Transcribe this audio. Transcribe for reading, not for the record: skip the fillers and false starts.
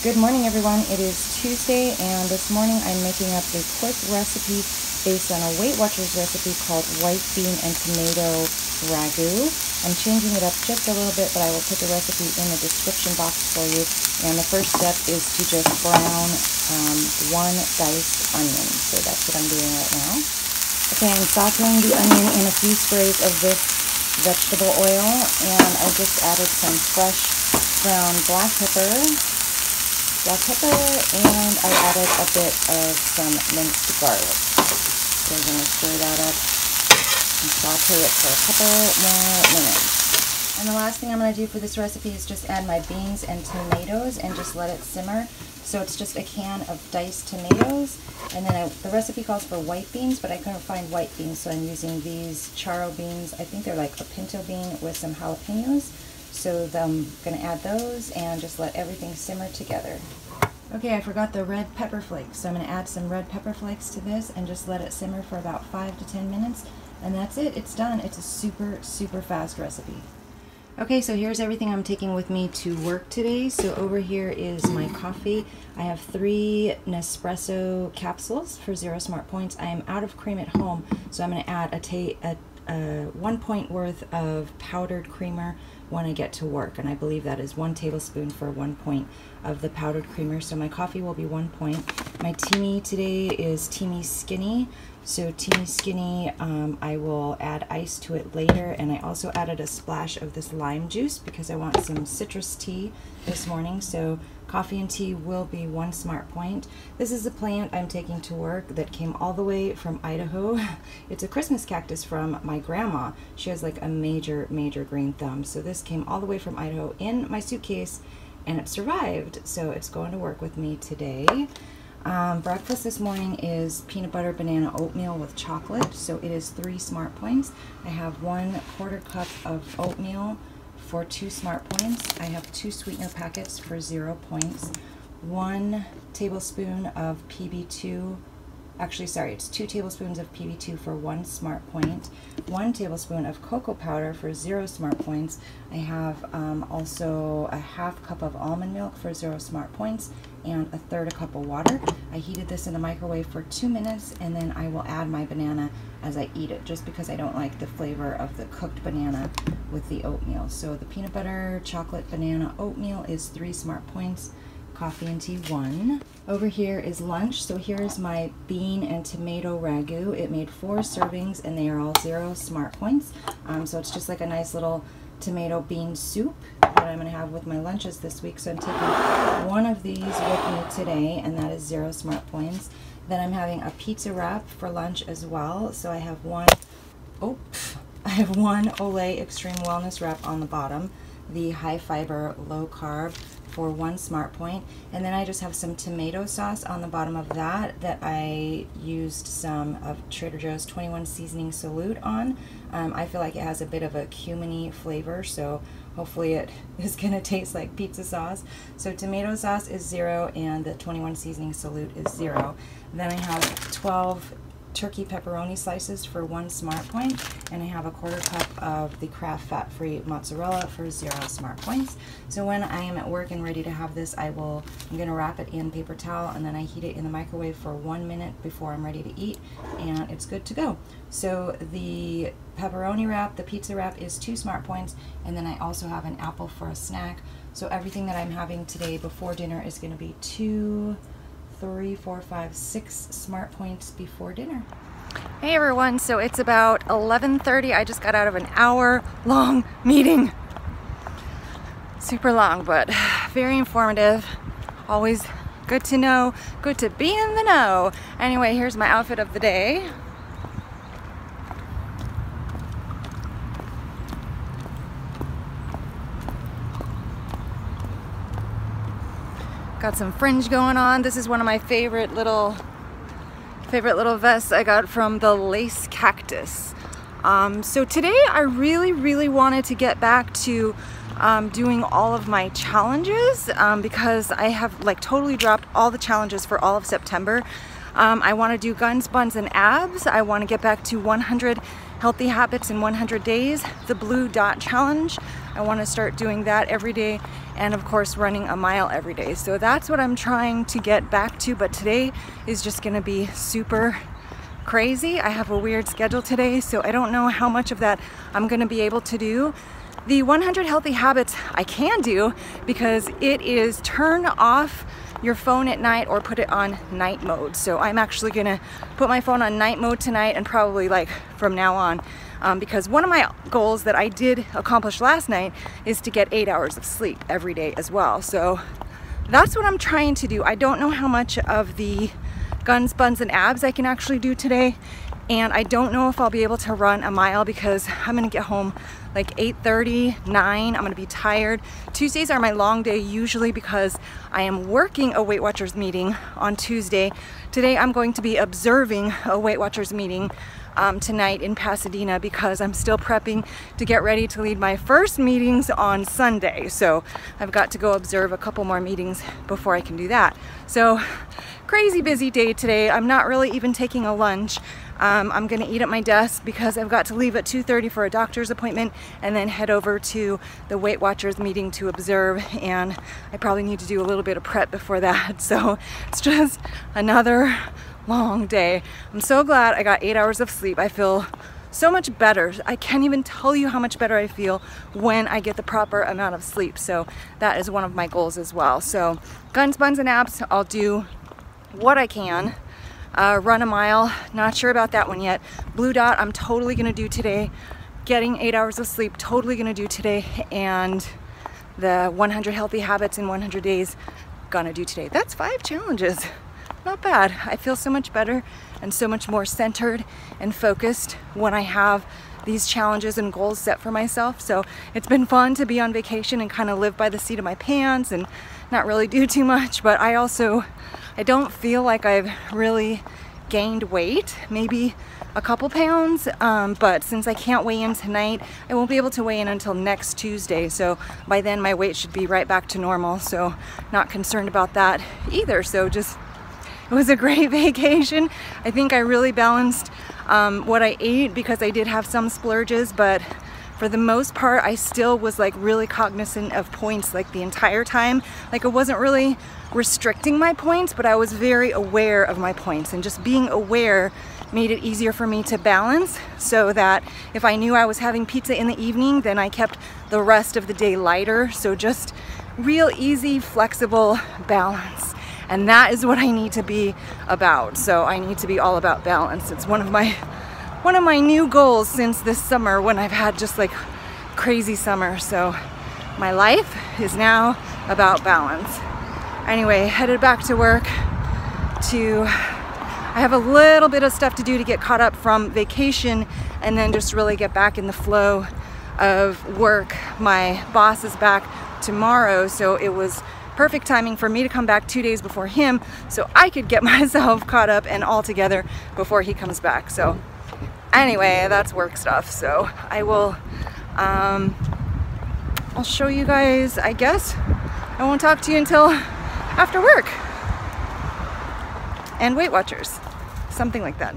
Good morning, everyone. It is Tuesday, and this morning I'm making up a quick recipe based on a Weight Watchers recipe called white bean and tomato ragu. I'm changing it up just a little bit, but I will put the recipe in the description box for you. And the first step is to just brown one diced onion. So that's what I'm doing right now. Okay, I'm sauteing the onion in a few sprays of this vegetable oil, and I just added some fresh ground black pepper, and I added a bit of some minced garlic. So I'm going to stir that up and saute it for a couple more minutes. And the last thing I'm going to do for this recipe is just add my beans and tomatoes and just let it simmer. So it's just a can of diced tomatoes, and then the recipe calls for white beans, but I couldn't find white beans, so I'm using these charro beans. I think they're like a pinto bean with some jalapenos. So I'm going to add those and just let everything simmer together. Okay, I forgot the red pepper flakes, so I'm going to add some red pepper flakes to this and just let it simmer for about 5 to 10 minutes, and that's it. It's done. It's a super fast recipe. Okay, so here's everything I'm taking with me to work today. So over here is my coffee. I have 3 Nespresso capsules for 0 smart points. I am out of cream at home, so I'm going to add a 1 point worth of powdered creamer when I get to work, and I believe that is 1 tablespoon for 1 point of the powdered creamer. So my coffee will be 1 point. My Teamy today is Teamy Skinny. So Teamy Skinny, I will add ice to it later, and I also added a splash of this lime juice because I want some citrus tea this morning. So coffee and tea will be 1 smart point. This is a plant I'm taking to work that came all the way from Idaho. It's a Christmas cactus from my grandma. She has like a major green thumb. So this came all the way from Idaho in my suitcase, and it survived. So it's going to work with me today. Breakfast this morning is peanut butter banana oatmeal with chocolate, so it is 3 smart points. I have 1/4 cup of oatmeal for 2 smart points. I have 2 sweetener packets for 0 points. 1 tablespoon of PB2, actually sorry, it's 2 tablespoons of PB2 for 1 smart point. 1 tablespoon of cocoa powder for 0 smart points. I have also a 1/2 cup of almond milk for 0 smart points, and 1/3 cup of water. I heated this in the microwave for 2 minutes, and then I will add my banana as I eat it, just because I don't like the flavor of the cooked banana with the oatmeal. So the peanut butter chocolate banana oatmeal is 3 smart points. Coffee and tea 1. Over here is lunch. So here is my bean and tomato ragu. It made 4 servings, and they are all 0 smart points. So it's just like a nice little tomato bean soup that I'm going to have with my lunches this week. So I'm taking 1 of these with me today, and that is 0 smart points. Then I'm having a pizza wrap for lunch as well. So I have one Olay Extreme Wellness wrap on the bottom, the high fiber low carb for 1 smart point, and then I just have some tomato sauce on the bottom of that I used some of Trader Joe's 21 seasoning salute on. I feel like it has a bit of a cumin-y flavor, so hopefully it is going to taste like pizza sauce. So tomato sauce is 0, and the 21 seasoning salute is 0. Then I have 12 turkey pepperoni slices for 1 smart point, and I have a 1/4 cup of the Kraft fat-free mozzarella for 0 smart points. So when I am at work and ready to have this, I'm going to wrap it in paper towel, and then I heat it in the microwave for 1 minute before I'm ready to eat, and it's good to go. So the pepperoni wrap, the pizza wrap is 2 smart points, and then I also have an apple for a snack. So everything that I'm having today before dinner is going to be 2, 3, 4, 5, 6 smart points before dinner. Hey everyone, so it's about 11:30. I just got out of an hour-long meeting. Super long, but very informative. Always good to know, good to be in the know. Anyway, here's my outfit of the day. Got some fringe going on. This is one of my favorite little vests I got from the Lace Cactus. So today I really wanted to get back to doing all of my challenges because I have like totally dropped all the challenges for all of September. I want to do guns, buns, and abs. I want to get back to 100 healthy habits in 100 days, the blue dot challenge. I want to start doing that every day, and of course running a mile every day. So that's what I'm trying to get back to, but today is just going to be super crazy. I have a weird schedule today, so I don't know how much of that I'm going to be able to do. The 100 healthy habits I can do, because it is turn off your phone at night or put it on night mode. So I'm actually gonna put my phone on night mode tonight, and probably like from now on, because one of my goals that I did accomplish last night is to get 8 hours of sleep every day as well. So that's what I'm trying to do. I don't know how much of the guns, buns, and abs I can actually do today, and I don't know if I'll be able to run a mile because I'm gonna get home like 8:30, 9. I'm gonna be tired. Tuesdays are my long day usually because I am working a Weight Watchers meeting on Tuesday. Today I'm going to be observing a Weight Watchers meeting tonight in Pasadena, because I'm still prepping to get ready to lead my first meetings on Sunday. So I've got to go observe a couple more meetings before I can do that. So crazy busy day today. I'm not really even taking a lunch. I'm gonna eat at my desk because I've got to leave at 2:30 for a doctor's appointment, and then head over to the Weight Watchers meeting to observe, and I probably need to do a little bit of prep before that. So it's just another long day. I'm so glad I got 8 hours of sleep. I feel so much better. I can't even tell you how much better I feel when I get the proper amount of sleep. So that is one of my goals as well. So guns, buns, and abs, I'll do what I can. Run a mile, not sure about that one yet. Blue dot, I'm totally gonna do today. Getting 8 hours of sleep, totally gonna do today. And the 100 healthy habits in 100 days, gonna do today. That's 5 challenges. Not bad. I feel so much better and so much more centered and focused when I have these challenges and goals set for myself. So it's been fun to be on vacation and kind of live by the seat of my pants and not really do too much, but I don't feel like I've really gained weight, maybe a couple pounds, but since I can't weigh in tonight, I won't be able to weigh in until next Tuesday. So by then my weight should be right back to normal. So not concerned about that either. So just, it was a great vacation. I think I really balanced what I ate, because I did have some splurges, but for the most part, I still was like really cognizant of points like the entire time. Like I wasn't really restricting my points, but I was very aware of my points, and just being aware made it easier for me to balance, so that if I knew I was having pizza in the evening, then I kept the rest of the day lighter. So just real easy, flexible balance. And that is what I need to be about. So I need to be all about balance. It's one of my new goals since this summer, when I've had just like crazy summer. So my life is now about balance. Anyway, headed back to work I have a little bit of stuff to do to get caught up from vacation, and then just really get back in the flow of work. My boss is back tomorrow, so it was perfect timing for me to come back 2 days before him, so I could get myself caught up and all together before he comes back. So anyway, that's work stuff. So I will, I'll show you guys, I guess. I won't talk to you until after work and Weight Watchers, something like that.